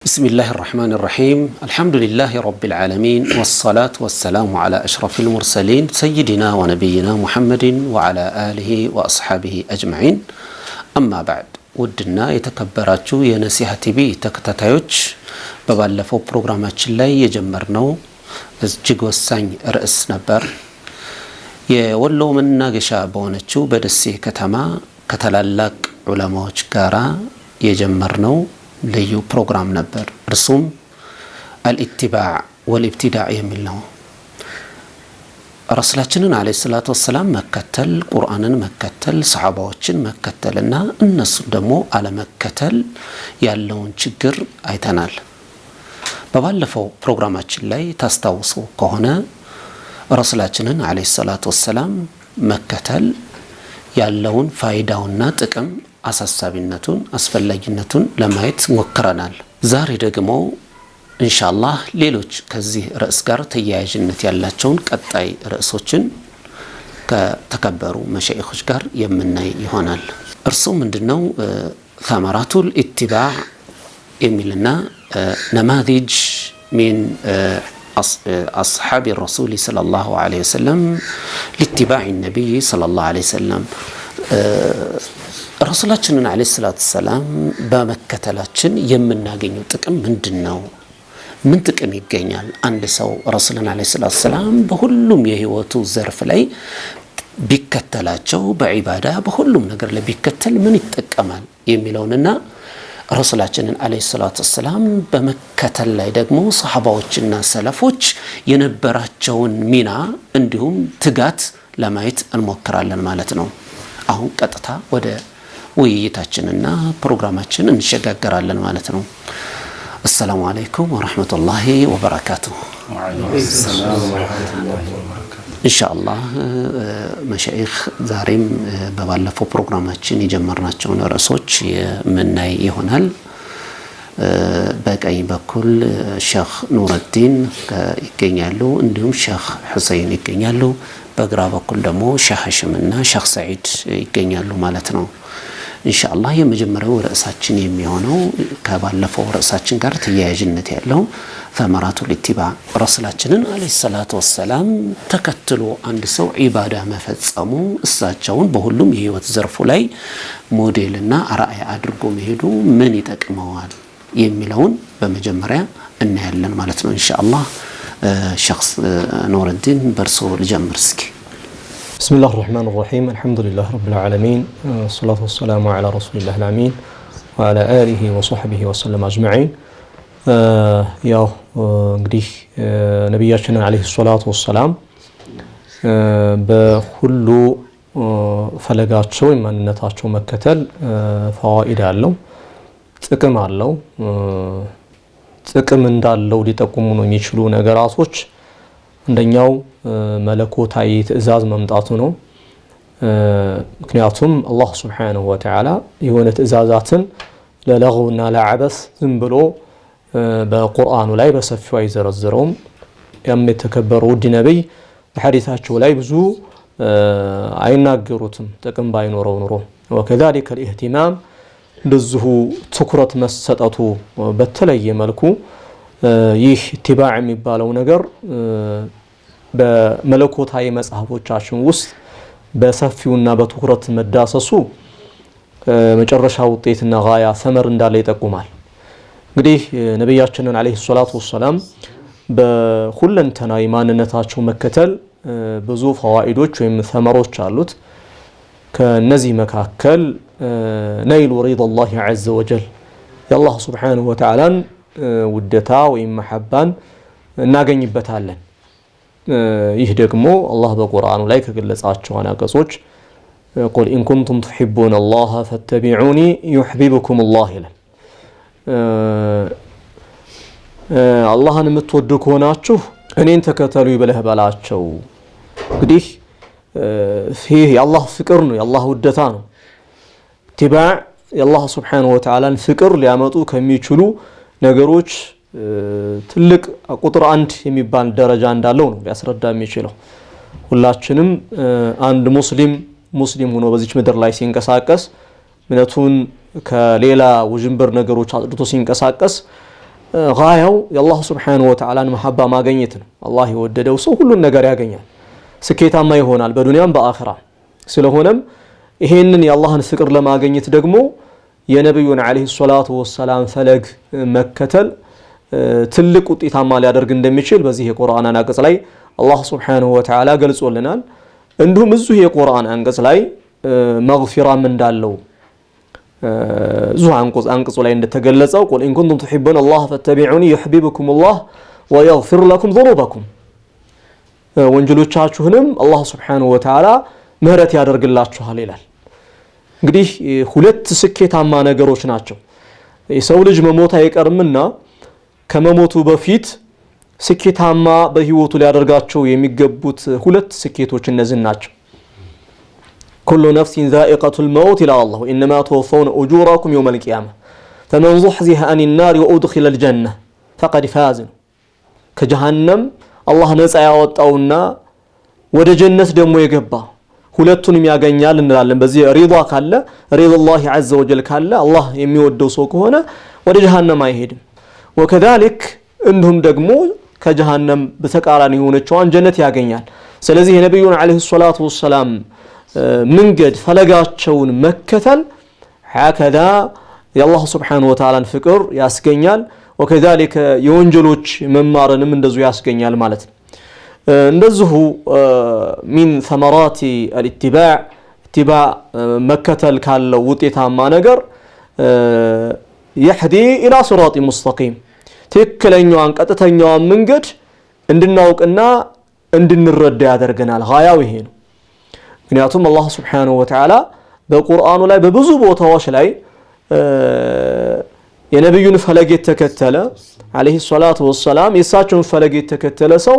بسم الله الرحمن الرحيم الحمد لله رب العالمين والصلاة والسلام على أشرف المرسلين سيدنا ونبينا محمد وعلى آله وأصحابه أجمعين أما بعد ودنا يتكبراتشو ينسيها تبي تكتتايوش ببالفو بروغراماتش اللي يجمرنو እጅግ ወሳኝ ርዕስ ነበር የወሎ መናገሻ በሆነችው በደሴ ከተማ ከተላላቅ ዑለማዎች ጋራ የጀመርነው ልዩ ፕሮግራም ነበር እርሱም الاتباع والابتداع የሚል ነው ረሱላችንን አለይሂ ሰላቱ ወሰለም መከተል ቁርአንን መከተል ሰሃባዎችን መከተልና እነሱ ደግሞ አለመከተል ያለውን ችግር አይተናል በባለፈው ፕሮግራማችን ላይ ታስታውሱ ከሆነ ረሱላችንን አለይሂ ሰላቱ ወሰለም መከተል ያለውን ፋይዳውና ጥቅም አሳሳቢነቱን አስፈላጊነቱን ለማየት ሞክረናል ዛሬ ደግሞ ኢንሻአላህ ሌሎች ከዚህ ርዕስ ጋር ተያያዥነት ያላቸውን ቀጣይ ርዕሶችን ከተከበሩ መሻይኾች ጋር የምናይ ይሆናል እርሱ ምንድነው ثمراتul اتباع የሚልና نماذج من أصحاب الرسول صلى الله عليه وسلم لاتباع النبي صلى الله عليه وسلم رسولنا عليه الصلاة والسلام بمكتلاتشن يمناغينيو ጥቅም ምንድነው ምን ጥቅም ይገኛል አንድ ሰው ረሱልና عليه الصلاة والسلام በሁሉም የህይወቱ ዘርፍ ላይ ቢከተላቸው በዒባዳ በሁሉም ነገር ላይ ቢከተል ምን ይጠቀማል የሚለውንና ረሱላችንን አለይሂ ሰላቱ ወሰለም በመከተል ላይ ደግሞ ሰሃባዎችና ሰለፎች የነበራቸውን ሚና እንዲሁም ትጋት ለማየት እንሞክራለን ማለት ነው አሁን ቀጥታ ወደ ውይይታችንና ፕሮግራማችን እንሸጋገራለን ማለት ነው السلام عليكم ورحمة الله وبركاته وعليكم السلام ورحمة الله وبركاته إن شاء الله مشايخ زاريم ببالفو بروغراماتشن يجمرناچون رأسوች የምናይ ይሆናል በቀኝ በኩል ሼኽ ኑረዲን ይገኛሉ እንዲሁም ሼኽ ሁሰይን ይገኛሉ በግራ በኩል ደግሞ ሼኽ ሐሽምና ሼኽ ሰዒድ ይገኛሉ ማለት ነው ኢንሻአላህ የመጀመሪያው ርዕሳችን የሚሆነው ከባለፈው ርዕሳችን ጋር ተያያዥነት ያለው ثمراتul اتباع ረሱላችንን አለይሂ ሰላቱ ወሰለም ተከትሎ አንድ ሰው ዒባዳ መፈጸሙ እሳቸውን በሁሉም የህይወት ዘርፉ ላይ ሞዴልና አርአያ አድርጎ መሄዱ ምን ይጠቅመዋል የሚለውን በመጀመሪያ እናያለን ማለት ነው ኢንሻአላህ ሼኽ ኑረዲን በርሶ ልጀምር እስኪ بسم الله الرحمن الرحيم الحمد لله رب العالمين والصلاة والسلام على رسول الله الأمين وعلى آله وصحبه وسلم أجمعين ያው እንግዲህ ነብያችን አለይሂ ሰላቱ ወሰለም በሁሉ ፈለጋቸው የማንነታቸው መከተል ፋዋኢድ አለው ጥቅም አለው ጥቅም እንዳለው ሊጠቁሙ ነው የሚችሉ ነገራቶች እንደኛው መለኮታዊ ትእዛዝ መምጣቱ ነው ምክንያቱም አላህ Subhanahu Wa Ta'ala የሆነ ትእዛዛትን ለለغውና ለዓበስ ዝም ብሎ በቁርአኑ ላይ በሰፊው አይዘረዝረውም የተከበሩ ውድ ነብይ በሐዲታቸው ላይ ብዙ አይናገሩትም ጥቅም ባይኖረው ኑሮ وكذلك الاهتمام እንደዚሁ ትኩረት መሰጠቱ በተለየ መልኩ ይህ ኢትባዕ የሚባለው ነገር በመለኮታዊ መጽሐፎቻችን ውስጥ በሰፊውና በትኩረት መዳሰሱ መጨረሻ ውጤትና ጋያ ሰመር እንዳለ ይጠቁማል እንግዲህ ነብያችንን አለይሂ ሰላቱ ወሰለም በሁለንተናዊ ማንነታቸው መከተል ብዙ ፋዋኢዶች ወይም ሰመሮች አሉት ከነዚህ መካከል ነይሉ ሪዳላህ ዐዘ ወጀል የአላህ Subhanahu Wa Ta'ala ውደታ ወይም መሐባን እናገኝበታለን ይህ ደግሞ አላህ በቁርአኑ ላይ ከገለጻቸው አንቀጾች قل إن كنتم تحبون الله فاتبعوني يحببكم الله ይላል አላህን የምትወዱ ከሆናችሁ እኔን ተከተሉ ይበለህ ባላቸው እንግዲህ ይህ የአላህ ፍቅር ነው የአላህ ውደታ ነው ኢትባዕ የአላህ Subhanahu Wa Ta'ala ፍቅር ሊያመጡ ከሚችሉ ነገሮች ትልቅ ቁጥር 1 የሚባል ደረጃ እንዳለው ነው ሊያስረዳ የሚችለው ሁላችንም አንድ ሙስሊም ሆኖ በዚህ ምድር ላይ ሲንቀሳቀስ ምንቱን ከሌላ ውጅንበር ነገሮች አጥድቶ ሲንቀሳቀስ ጋያው የአላህ ስብሓነሁ ወተዓላን መሐባ ማግኘት ነው። አላህ የወደደው ሰው ሁሉን ነገር ያገኛል፣ ስኬታማ ይሆናል በዱንያም በአኺራ። ስለሆነም ይሄንን የአላህን ፍቅር ለማግኘት ደግሞ የነብዩን አለይሂ ሰላቱ ወሰላም ፈለግ መከተል ትልቅ ውጤታማ ሊያደርግ እንደሚችል በዚህ የቁርአን አንቀጽ ላይ አላህ ስብሓነሁ ወተዓላ ገልጾልናል። እንዲሁም እዚሁ የቁርአን አንቀጽ ላይ መግፊራም እንዳለው ዙ አንቀጹ ላይ እንደተገለጸው ቁል ኢን ኩንቱም ትሒቡነ አላህ ፈተቢዑኒ ዩሕቢብኩም አላህ ወየግፊር ለኩም ዙኑበኩም፣ ወንጀሎቻችሁንም አላህ ስብሓነሁ ወተዓላ ምህረት ያደርግላችኋል ይላል። እንግዲህ ሁለት ስኬታማ ነገሮች ናቸው። የሰው ልጅ መሞት አይቀርምና ከመሞቱ በፊት ስኬታማ በህይወቱ ሊያደርጋቸው የሚገቡት ሁለት ስኬቶች እነዚህ ናቸው። ኩሉ ነፍሲን ዛኢቀቱል መውት ይላል አላህ ኢነማ ተወፈውነ ኡጁረኩም የውመል ቂያማ ፈመን ዙሕዚሀ አኒን ናር ወኡድኺለል ጀነ ፈቀድ ፋዝ። ከጀሃነም አላህ ነፃ ያወጣውና ወደ ጀነት ደግሞ የገባ ሁለቱንም ያገኛል እንላለን። በዚህ ሪዷ ካለ ሪዷላሂ ዐዘ ወጀል ካለ አላህ የሚወደው ሰው ከሆነ ወደ ጀሃነም አይሄድም። ወከዛሊክ እንዲሁም ደግሞ ከጀሃነም በተቃራኒ የሆነችዋን ጀነት ያገኛል። ስለዚህ የነብዩን አለይሂ ሰላቱ ወሰላም መንገድ ፈለጋቸውን መከተል ሀከዛ የአላህ ስብሓነሁ ወተዓላን ፍቅር ያስገኛል። ወከዛሊክ የወንጀሎች መማርንም እንደዚሁ ያስገኛል ማለት ነው። እንደዚሁ ሚን ሰመራቲ ኢትባዕ መከተል ካለው ውጤታማ ነገር የህዲ ኢላ ሲራጢ ሙስተቂም ትክክለኛዋን ቀጥተኛዋን መንገድ እንድናውቅና እንድንረዳ ያደርገናል። ጋያው ይሄ ነው። ምክንያቱም አላህ ስብሓነሁ ወተዓላ በቁርአኑ ላይ በብዙ ቦታዎች ላይ የነብዩን ፈለግ የተከተለ አለይሂ ሰላቱ ወሰላም የእሳቸውን ፈለግ የተከተለ ሰው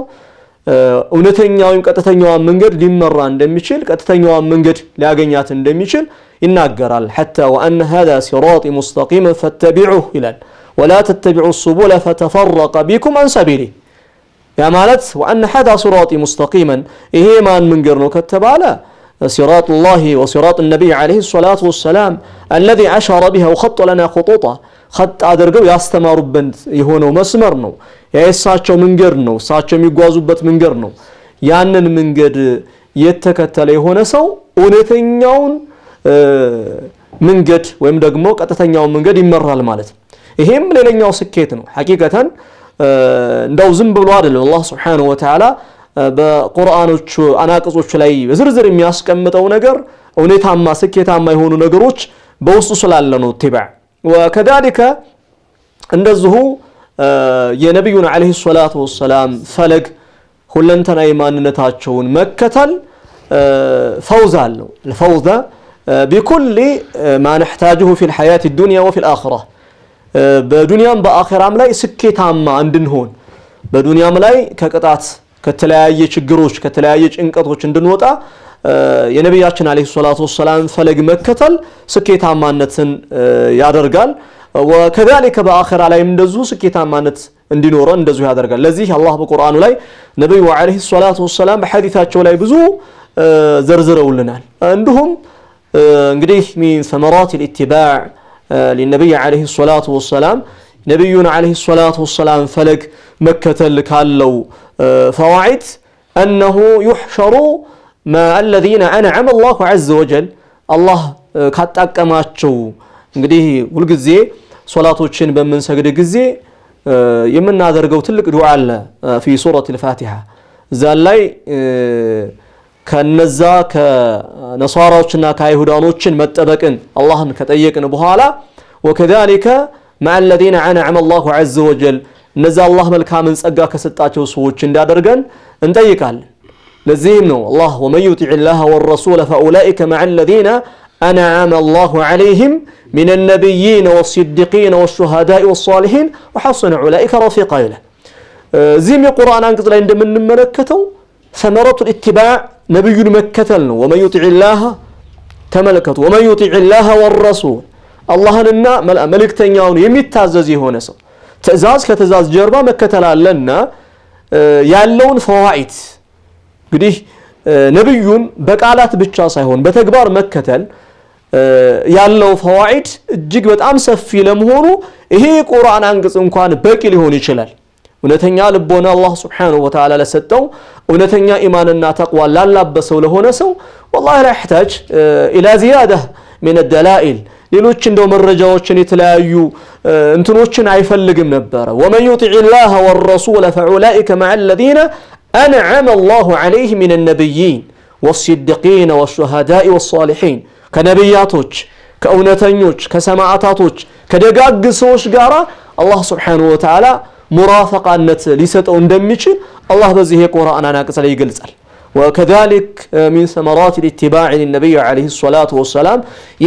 እውነተኛውን ቀጥተኛዋን መንገድ ሊመራ እንደሚችል ቀጥተኛዋን መንገድ ሊያገኛት እንደሚችል ይናገራል። ሐታ ወአነ ሃዛ ሲራጢ ሙስተቂመን ፈተቢዑሁ ይላል ወላ ተተቢዑ ሱቡለ ፈተፈረቀ ቢኩም አን ሰቢሊ። ያ ማለት ወአነ ሃዛ ሲራጢ ሙስተቂመን ይሄ ማን መንገድ ነው ከተባለ ሲራጡላሂ ወሲራጡ ነቢይ ዓለይሂ ሰላቱ ወሰላም አለዚ አሸረ ቢሃ ወኸጠ ለና ኹጡጣ ኸጥ አድርገው ያስተማሩበት የሆነው መስመር ነው። የእሳቸው መንገድ ነው። እሳቸው የሚጓዙበት መንገድ ነው። ያንን መንገድ የተከተለ የሆነ ሰው እውነተኛውን መንገድ ወይም ደግሞ ቀጥተኛውን መንገድ ይመራል ማለት ነው። ይሄም ሌላኛው ስኬት ነው። ሐቂቀተን እንደው ዝም ብሎ አይደለም አላህ ሱብሓነሁ ወተዓላ በቁርአኖቹ አናቅጾች ላይ በዝርዝር የሚያስቀምጠው ነገር እውነታማ ስኬታማ የሆኑ ነገሮች በውስጡ ስላለ ነው። ኢትባዕ ወከዛሊከ እንደዚሁ የነብዩን አለይሂ ሰላቱ ወሰላም ፈለግ ሁለንተናዊ ማንነታቸውን መከተል ፈውዝ አለው። الفوز بكل ما نحتاجه في الحياة الدنيا وفي الآخرة በዱንያም በአኺራም ላይ ስኬታማ እንድንሆን በዱንያም ላይ ከቅጣት ከተለያየ ችግሮች ከተለያየ ጭንቀቶች እንድንወጣ የነብያችን አለይሂ ሰላቱ ወሰላም ፈለግ መከተል ስኬታማነትን ያደርጋል። ወከዛሊከ በአኺራ ላይ እንደዚሁ ስኬታማነት እንዲኖረን እንደዚሁ ያደርጋል። ለዚህ አላህ በቁርአኑ ላይ ነብዩ አለይሂ ሰላቱ ወሰላም በሐዲታቸው ላይ ብዙ ዘርዝረውልናል። እንዲሁም እንግዲህ ሚን ሰመራት الاتباع للنبي عليه الصلاة والسلام ነብዩን አለይሂ ሰላቱ ወሰላም ፈለግ መከተል ካለው فواعد أنه يحشر ما الذين أنعم الله عز وجل الله ካጣቀማቸው እንግዲህ ሁልጊዜ ሶላቶችን በመንሰግድ ጊዜ የምናደርገው ትልቅ ዱዓ አለ في سورة الفاتحة እዛ ላይ ከነዛ ከነሳራዎችና ከአይሁዳኖችን መጠበቅን አላህን ከጠየቅን በኋላ وكذلك مع الذين أنعم الله عز وجل እነዛ አላህ መልካምን ጸጋ ከሰጣቸው ሰዎች እንዳደርገን እንጠይቃለን። ለዚህም ነው አላህ ومن يطع الله والرسول فأولئك مع الذين أنعم الله عليهم من النبيين والصديقين والشهداء والصالحين وحسن أولئك رفيقا ይላል። እዚህም የቁርአን አንቀጽ ላይ እንደምንመለከተው ثمرة الاتباع ነብዩን መከተል ነው። ومن يطع الله ተመለከቱ ومن يطع الله والرسول አላህንና መልእክተኛውን የሚታዘዝ የሆነ ሰው ትእዛዝ ከተዛዝ ጀርባ መከተል አለና ያለውን ፈዋኢድ እንግዲህ ነብዩን በቃላት ብቻ ሳይሆን በተግባር መከተል ያለው ፈዋኢድ እጅግ በጣም ሰፊ ለመሆኑ ይሄ ቁርአን አንቀጽ እንኳን በቂ ሊሆን ይችላል። እውነተኛ ልቦና አላህ Subhanahu Wa Ta'ala ለሰጠው እውነተኛ ኢማንና ተቅዋ ላላበሰው ለሆነ ሰው والله لا يحتاج الى زياده من الدلائل ሌሎች እንደው መረጃዎችን የተለያዩ እንትኖችን አይፈልግም ነበር። ومن يطع الله والرسول فاولئك مع الذين انعم الله عليهم من النبيين والصديقين والشهداء والصالحين ከነቢያቶች ከእውነተኞች ከሰማዕታቶች ከደጋግ ሰዎች ጋር አላህ Subhanahu Wa Ta'ala ሙራፈቃነት ሊሰጠው እንደሚችል አላህ በዚህ የቁርአን አንቀጽ ላይ ይገልጻል። وكذلك من ثمرات الاتباع للنبي عليه الصلاة والسلام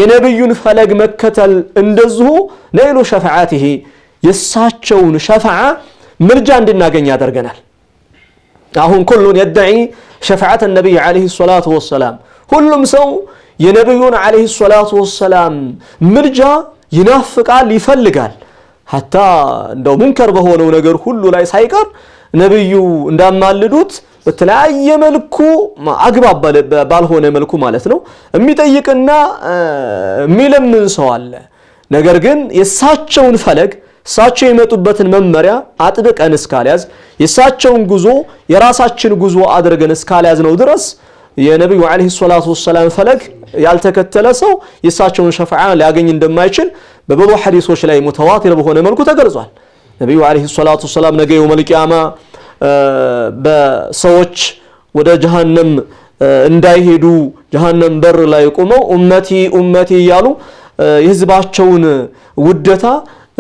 ينبي فلق مكة اندزه نيل شفاعته يساتشون شفاعة مرجع عندنا قنيا درقنال هم كل يدعي شفاعة النبي عليه الصلاة والسلام كلهم سو ينبيون عليه الصلاة والسلام مرجع ينافق قال يفلقال حتى لو منكر بهونه ونقر كله لا يسايقر نبيو اندام مالدوت በተለያየ መልኩ አግባብ ባልሆነ መልኩ ማለት ነው የሚጠይቅና የሚለምን ሰው አለ። ነገር ግን የሳቸውን ፈለግ ሳቸው የመጡበትን መመሪያ አጥብቀን እስካልያዝ የሳቸውን ጉዞ የራሳችን ጉዞ አድርገን እስካልያዝ ነው ድረስ የነብዩ አለይሂ ሰላቱ ወሰለም ፈለግ ያልተከተለ ሰው የሳቸውን ሸፋዓ ሊያገኝ እንደማይችል በብዙ ሐዲሶች ላይ ሙተዋቲር በሆነ መልኩ ተገልጿል። ነብዩ አለይሂ ሰላቱ ወሰለም ነገ የውመል ቂያማ በሰዎች ወደ ጀሃነም እንዳይሄዱ ጀሃነም በር ላይ ቆመው ኡመቲ ኡመቲ ያሉ የህዝባቸውን ውደታ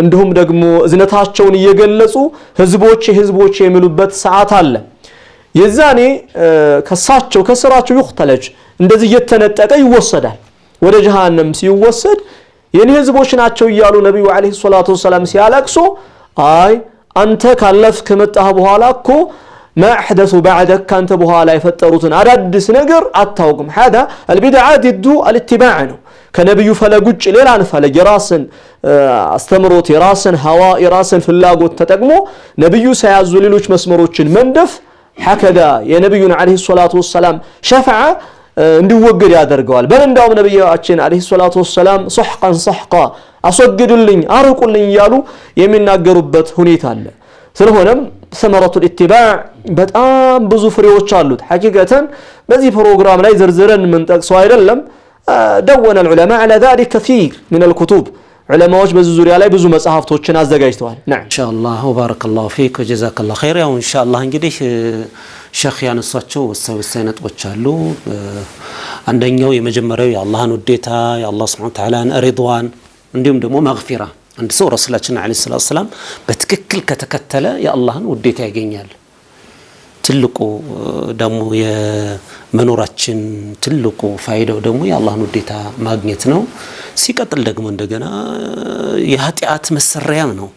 እንዲሁም ደግሞ እዝነታቸውን እየገለጹ ህዝቦች የሚሉበት ሰዓት አለ። የዛኔ ከሳቸው ከስራቸው ይختلج እንደዚህ እየተነጠቀ ይወሰዳል። ወደ ጀሃነም ሲወሰድ የኔ ህዝቦች ናቸው ይያሉ ነብዩ አለይሂ ሰላቱ ወሰለም ሲያለቅሱ አይ አንተ ካለፍክ መጣህ በኋላ እኮ ما احدثوا بعدك كانت በኋላ የፈጠሩትን አዳዲስ ነገር አታውቅም። هذا البدعه ضد الاتباع ነው። ከነብዩ ፈለግ ውጭ ሌላን ፈለግ የራስን አስተምሮት የራስን ሀዋ የራስን ፍላጎት ተጠቅሞ ነብዩ ሳያዙ ሌሎች መስመሮችን መንደፍ هكذا የነብዩን አለይሂ ሰላቱ ወሰለም ሸፋዓ እንዲወገድ ያደርገዋል። በእንዳውም ነብያችን አለይሂ ሰላቱ ወሰለም ሱህቃን ሱህቃ አስወግዱልኝ አርቁልኝ ያሉ የሚናገሩበት ሁኔታ አለ። ስለሆነም ثمرة الاتباع በጣም ብዙ ፍሬዎች አሉት። ሐቂቀተን በዚህ ፕሮግራም ላይ ዝርዝረን ምን ጠቅሰው አይደለም دون العلماء على ذلك كثير من الكتب علماءዎች በዚህ ዙሪያ ላይ ብዙ መጽሐፍቶችን አዘጋጅተዋል። نعم ان شاء الله وبارك الله فيك وجزاك الله خير። ያው ان شاء الله እንግዲህ ሸኽ ያነሷቸው ወሳኝ ነጥቦች አሉ። አንደኛው የመጀመሪያው የአላህን ውዴታ የአላህ Subhanahu Wa Ta'ala ሪድዋን እንዲሁም ደግሞ መግፊራ አንድ ሰው ረሱላችን አለይሂ ሰላም በትክክል ከተከተለ የአላህን ውዴታ ያገኛል። ትልቁ ደግሞ የመኖራችን ትልቁ ፋይዳው ደግሞ የአላህን ውዴታ ማግኘት ነው። ሲቀጥል ደግሞ እንደገና የኃጢአት መሰሪያ ነው።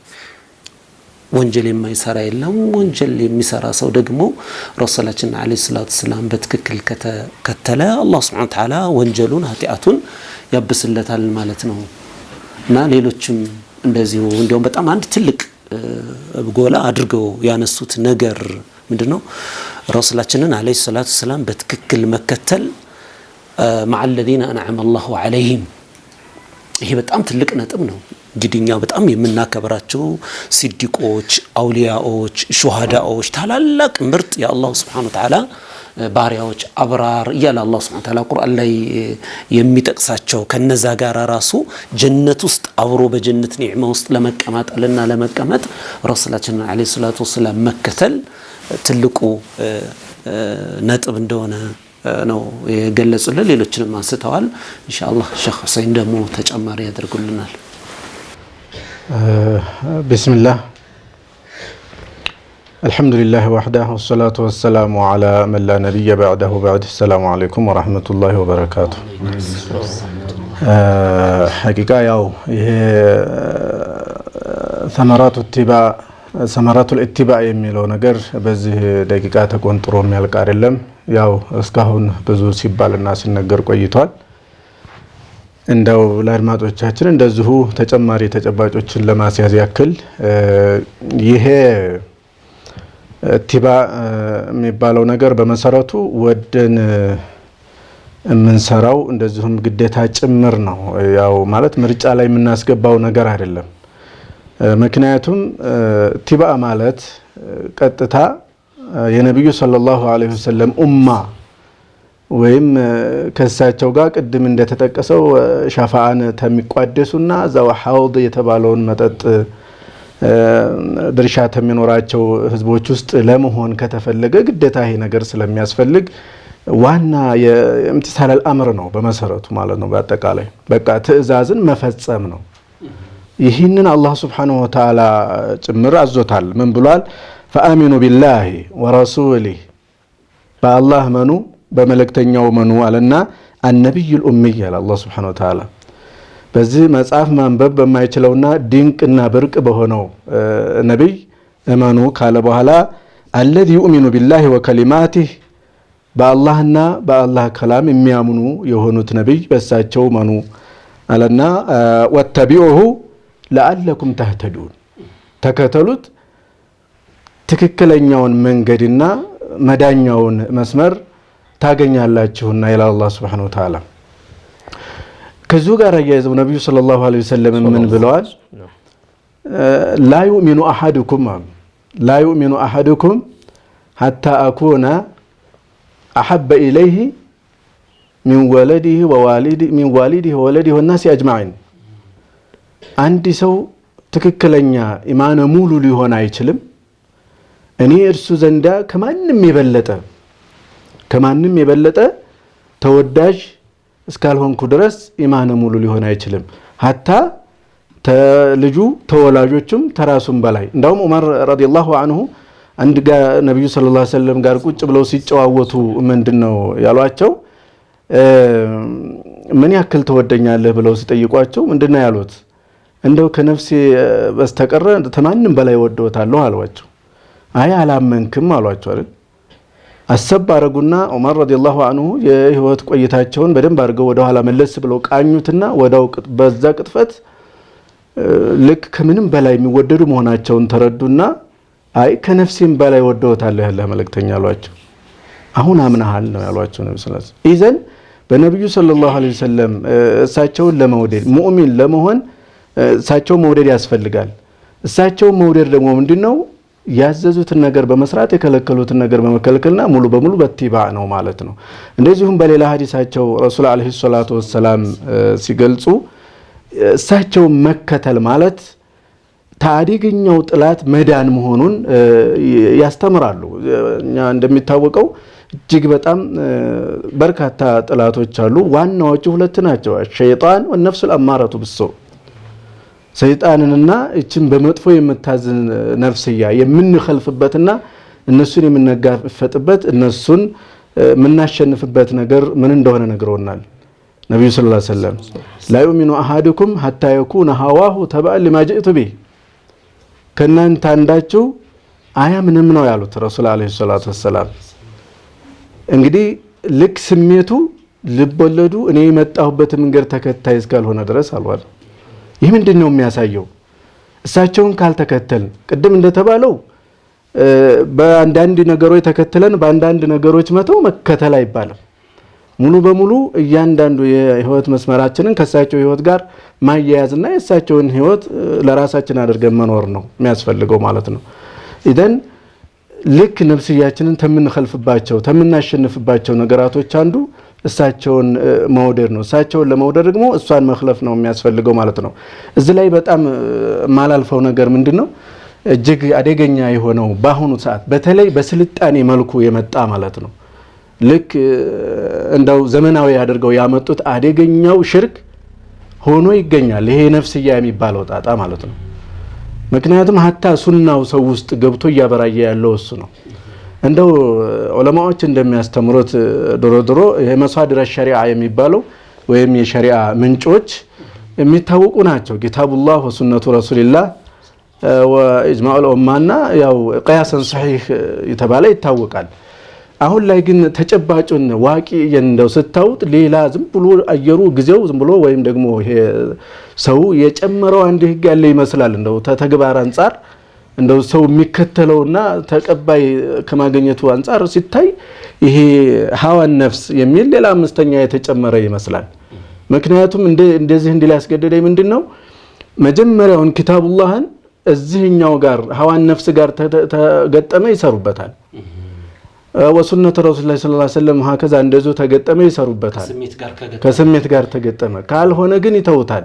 ወንጀል የማይሰራ የለም። ወንጀል የሚሰራ ሰው ደግሞ ረሱላችን አለይሂ ሰላም በትክክል ከተከተለ አላህ Subhanahu Wa Ta'ala ወንጀሉን ኃጢአቱን ያብስለታል ማለት ነው። እና ሌሎችም እንደዚሁ እንደውም በጣም አንድ ትልቅ ጎላ አድርገው ያነሱት ነገር ምንድነው? ረሱላችንን አለይሂ ሰላቱ ሰላም በትክክል መከተል مع الذين انعم الله عليهم ይሄ በጣም ትልቅ ነጥብ ነው። እንግዲኛ በጣም የምናከብራቸው ሲዲቆች አውሊያዎች ሹሃዳዎች ታላላቅ ምርጥ የአላህ Subhanahu Wa Ta'ala ባሪያዎች አብራር እያለ አላህ Subhanahu Wa Ta'ala ቁርአን ላይ የሚጠቅሳቸው ከነዛ ጋር ራሱ ጀነት ውስጥ አብሮ በጀነት ኒዕማ ውስጥ ለመቀማጠልና ለመቀመጥ ረሱላችን አለይሂ ሰላቱ ወሰለም መከተል ትልቁ ነጥብ እንደሆነ ነው የገለጹልን። ሌሎችንም አንስተዋል። ኢንሻአላህ ሼኽ ሁሰይን ደግሞ ተጨማሪ ያደርጉልናል። ቢስሚላህ الحمد لله وحده والصلاة والسلام على من لا نبي بعده بعد. السلام عليكم ورحمة الله وبركاته. حقيقة ياو ثمرات الاتباع የሚለው ነገር በዚህ ደቂቃ ተቆንጥሮ የሚያልቅ አይደለም። ያው እስካሁን ብዙ ሲባልና ሲነገር ቆይቷል። እንደው ለአድማጮቻችን እንደዚሁ ተጨማሪ ተጨባጮችን ለማስያዝ ያክል ይሄ ኢትባዕ የሚባለው ነገር በመሰረቱ ወደን የምንሰራው እንደዚሁም ግዴታ ጭምር ነው። ያው ማለት ምርጫ ላይ የምናስገባው ነገር አይደለም። ምክንያቱም ኢትባዕ ማለት ቀጥታ የነብዩ ሰለላሁ ዐለይሂ ወሰለም ኡማ ወይም ከሳቸው ጋር ቅድም እንደተጠቀሰው ሻፋዓን ተሚቋደሱና ዛው ሐውድ የተባለውን መጠጥ ድርሻ ተሚኖራቸው ህዝቦች ውስጥ ለመሆን ከተፈለገ ግዴታ ይሄ ነገር ስለሚያስፈልግ ዋና የእምቲሳል አልአምር ነው በመሰረቱ ማለት ነው። በአጠቃላይ በቃ ትዕዛዝን መፈጸም ነው። ይህንን አላህ Subhanahu Wa Ta'ala ጭምር አዞታል። ምን ብሏል? ፈአሚኑ ቢላሂ ወረሱሊሂ በአላህ መኑ በመልእክተኛው መኑ አለና አልነቢዩል ኡሚይ አለ አላህ Subhanahu Wa Ta'ala። በዚህ መጽሐፍ ማንበብ በማይችለውና ድንቅና ብርቅ በሆነው ነብይ እመኑ ካለ በኋላ الذي يؤمن بالله وكلماته በአላህና በአላህ ከላም የሚያምኑ የሆኑት ነብይ በሳቸው መኑ አለና ወተቢዑሁ ለአለኩም ተህተዱን ተከተሉት ትክክለኛውን መንገድና መዳኛውን መስመር ታገኛላችሁና ይላል አላህ Subhanahu Wa Ta'ala። ከዚሁ ጋር ያያዘው ነብዩ ሰለላሁ ዐለይሂ ወሰለም ምን ብለዋል? لا يؤمن أحدكم حتى أكون أحب إليه من والده وولده والناس أجمعين። አንድ ሰው ትክክለኛ ኢማን ሙሉ ሊሆን አይችልም እኔ እርሱ ዘንዳ ከማንም የበለጠ ተወዳጅ እስካልሆንኩ ድረስ ኢማን ሙሉ ሊሆን አይችልም። ሐታ ተልጁ ተወላጆችም ተራሱም በላይ እንደውም ዑመር ረዲየላሁ ዐንሁ አንድ ነብዩ ሰለላሁ ዐለይሂ ወሰለም ጋር ቁጭ ብለው ሲጨዋወቱ ምንድነው ያሏቸው? ምን ያክል ተወደኛለህ ብለው ሲጠይቋቸው ምንድነው ያሉት? እንደው ከነፍሴ በስተቀር ተማንም በላይ ወደውታለሁ አሏቸው። አይ አላመንክም አሏቸው አይደል? አሰብ አረጉና ዑመር ረዲየላሁ ዐንሁ የህይወት ቆይታቸውን በደንብ አድርገው ወደ ኋላ መለስ ብለው ቃኙትና ወዳው በዛ ቅጥፈት ልክ ከምንም በላይ የሚወደዱ መሆናቸውን ተረዱና አይ ከነፍሴም በላይ ወደውታለሁ ያለ መልእክተኛ አሏቸው። አሁን አምናሃል ነው ያሏቸው ነብዩ ሰለላሁ ዐለይሂ ወሰለም። ኢዘን በነብዩ ሰለላሁ ዐለይሂ ወሰለም እሳቸውን ለመውደድ ሙእሚን ለመሆን እሳቸውን መውደድ ያስፈልጋል። እሳቸውን መውደድ ደግሞ ምንድነው? ያዘዙትን ነገር በመስራት የከለከሉትን ነገር በመከልከልና ሙሉ በሙሉ በትባዕ ነው ማለት ነው። እንደዚሁም በሌላ ሐዲሳቸው ረሱል አለይሂ ሰላቱ ወሰለም ሲገልጹ እሳቸው መከተል ማለት ታዲግኛው ጥላት መዳን መሆኑን ያስተምራሉ። እኛ እንደሚታወቀው እጅግ በጣም በርካታ ጥላቶች አሉ። ዋናዎቹ ሁለት ናቸው፣ ሸይጣን ወነፍሱል አማራቱ ቢሰው። ሰይጣንንና እችን በመጥፎ የምታዝን ነፍስያ የምንخልፍበትና እነሱን የምንጋፈጥበት እነሱን ምናሸንፍበት ነገር ምን እንደሆነ ነግረውናል ነብዩ ሰለላሁ ዐለይሂ ወሰለም። لا يؤمن أحدكم حتى يكون هواه تبعا لما جئت به። ከናንተ አንዳችሁ አያምንም ነው ያሉት ረሱል አለይሂ ሰላቱ ወሰለም። እንግዲህ ልክ ስሜቱ ልቦለዱ እኔ የመጣሁበት መንገድ ተከታይ እስካልሆነ ድረስ አልዋል። ይህ ምንድነው የሚያሳየው? እሳቸውን ካልተከተልን ቅድም እንደተባለው በአንዳንድ ነገሮች ተከትለን በአንዳንድ ነገሮች መተው መከተል አይባልም። ሙሉ በሙሉ እያንዳንዱ የህይወት መስመራችንን ከእሳቸው ህይወት ጋር ማያያዝና የእሳቸውን ህይወት ለራሳችን አድርገን መኖር ነው የሚያስፈልገው ማለት ነው። ኢደን ልክ ነፍስያችንን ተምንخልፍባቸው ተምናሸንፍባቸው ነገራቶች አንዱ እሳቸውን መውደድ ነው። እሳቸውን ለመውደድ ደግሞ እሷን መخለፍ ነው የሚያስፈልገው ማለት ነው። እዚህ ላይ በጣም ማላልፈው ነገር ምንድነው? እጅግ አደገኛ የሆነው በአሁኑ ሰዓት በተለይ በስልጣኔ መልኩ የመጣ ማለት ነው። ልክ እንደው ዘመናዊ ያደርገው ያመጡት አደገኛው ሽርክ ሆኖ ይገኛል። ይሄ ነፍስያ የሚባለው ጣጣ ማለት ነው። ምክንያቱም ሐታ ሱናው ሰው ውስጥ ገብቶ ያበራየ ያለው እሱ ነው። እንደው ዑለማዎች እንደሚያስተምሩት ድሮ የመሳድር ሸሪዓ የሚባለው ወይም የሸሪዓ ምንጮች የሚታወቁ ናቸው። ኪታቡላህ ወሱነቱ ረሱልላህ ወኢጅማዑል ኡማና ያው ቂያሰን ሰሂህ የተባለ ይታወቃል። አሁን ላይ ግን ተጨባጭን ዋቂ እንደው ስታውጥ ሌላ ዝም ብሎ አየሩ ግዚያው ዝም ብሎ ወይም ደግሞ ይሄ ሰው የጨመረው አንድ ህግ ያለ ይመስላል። እንደው ተተግባር አንፃር እንደው ሰው የሚከተለውና ተቀባይ ከማግኘቱ አንፃር ሲታይ ይሄ ሀዋን ነፍስ የሚል ሌላ አምስተኛ የተጨመረ ይመስላል። ምክንያቱም እንደዚህ እንዲል ያስገደደኝ ምንድነው መጀመሪያውን ኪታቡላህን እዚህኛው ጋር ሀዋን ነፍስ ጋር ተገጠመ ይሰሩበታል። ወሱነተ ረሱላህ ሰለላሁ ዐለይሂ ወሰለም ሀከዛ እንደዚሁ ተገጠመ ይሰሩበታል። ከስሜት ጋር ተገጠመ ካልሆነ ግን ይተውታል።